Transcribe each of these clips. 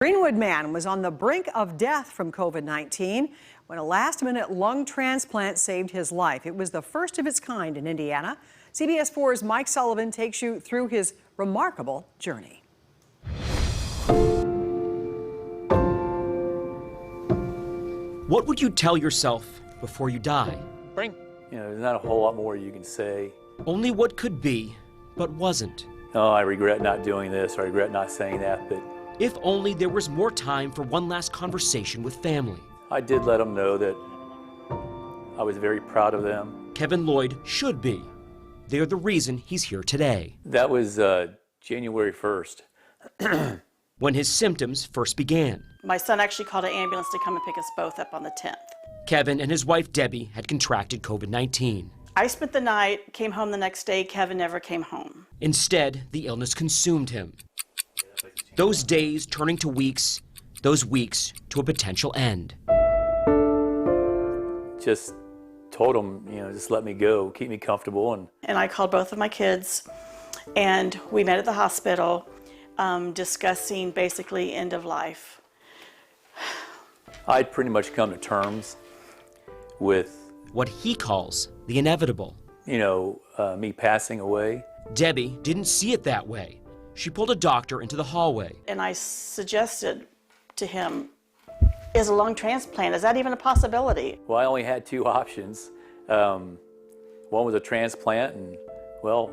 Greenwood man was on the brink of death from COVID-19 when a last-minute lung transplant saved his life. It was the first of its kind in Indiana. CBS 4's Mike Sullivan takes you through his remarkable journey. What would you tell yourself before you die? There's not a whole lot more you can say. Only what could be, but wasn't. Oh, I regret not doing this, or I regret not saying that, but If only there was more time for one last conversation with family. I did let them know that I was very proud of them. Kevin Lloyd should be. They're the reason he's here today. That was January 1st. When his symptoms first began. My son actually called an ambulance to come and pick us both up on the 10th. Kevin and his wife Debbie had contracted COVID-19. I spent the night, came home the next day. Kevin never came home. Instead, the illness consumed him. Those days turning to weeks, those weeks to a potential end. Just told them, just let me go, keep me comfortable. And I called both of my kids, and we met at the hospital discussing basically end of life. I'd pretty much come to terms with What he calls the inevitable. me passing away. Debbie didn't see it that way. She pulled a doctor into the hallway. And I suggested to him, is a lung transplant, is that even a possibility? Well, I only had two options. One was a transplant, and, well,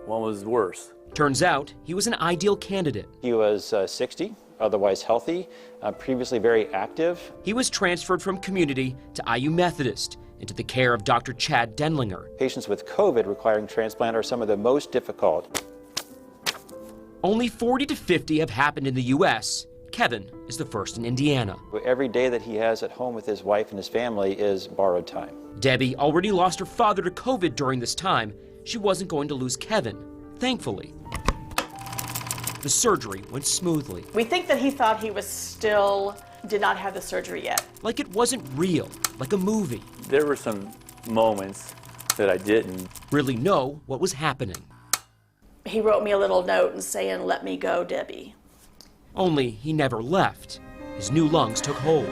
one was worse. Turns out he was an ideal candidate. He was 60, otherwise healthy, previously very active. He was transferred from community to IU Methodist into the care of Dr. Chad Denlinger. Patients with COVID requiring transplant are some of the most difficult. Only 40 to 50 have happened in the U.S. Kevin is the first in Indiana. Every day that he has at home with his wife and his family is borrowed time. Debbie already lost her father to COVID during this time. She wasn't going to lose Kevin, thankfully. The surgery went smoothly. We think that he thought he did not have the surgery yet. Like it wasn't real, like a movie. There were some moments that I didn't Really know what was happening. He wrote me a little note and saying, let me go, Debbie. Only he never left. His new lungs took hold.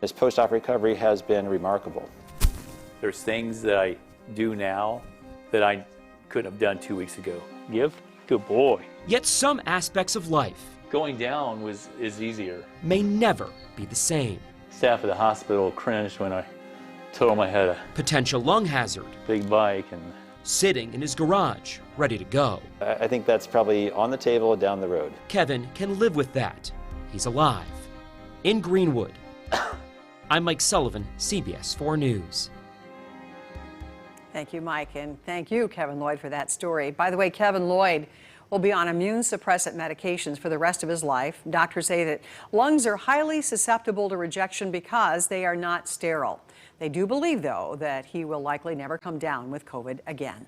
His post-op recovery has been remarkable. There's things that I do now that I couldn't have done 2 weeks ago. Good boy. Yet some aspects of life Going down is easier. may never be the same. Staff at the hospital cringed when I told them I had a Potential lung hazard, big bike, and sitting in his garage, ready to go. I think that's probably on the table down the road. Kevin can live with that. He's alive. In Greenwood. I'm Mike Sullivan, CBS 4 News. Thank you, Mike, and thank you, Kevin Lloyd, for that story. By the way, Kevin Lloyd will be on immune suppressant medications for the rest of his life. Doctors say that lungs are highly susceptible to rejection because they are not sterile. They do believe, though, that he will likely never come down with COVID again.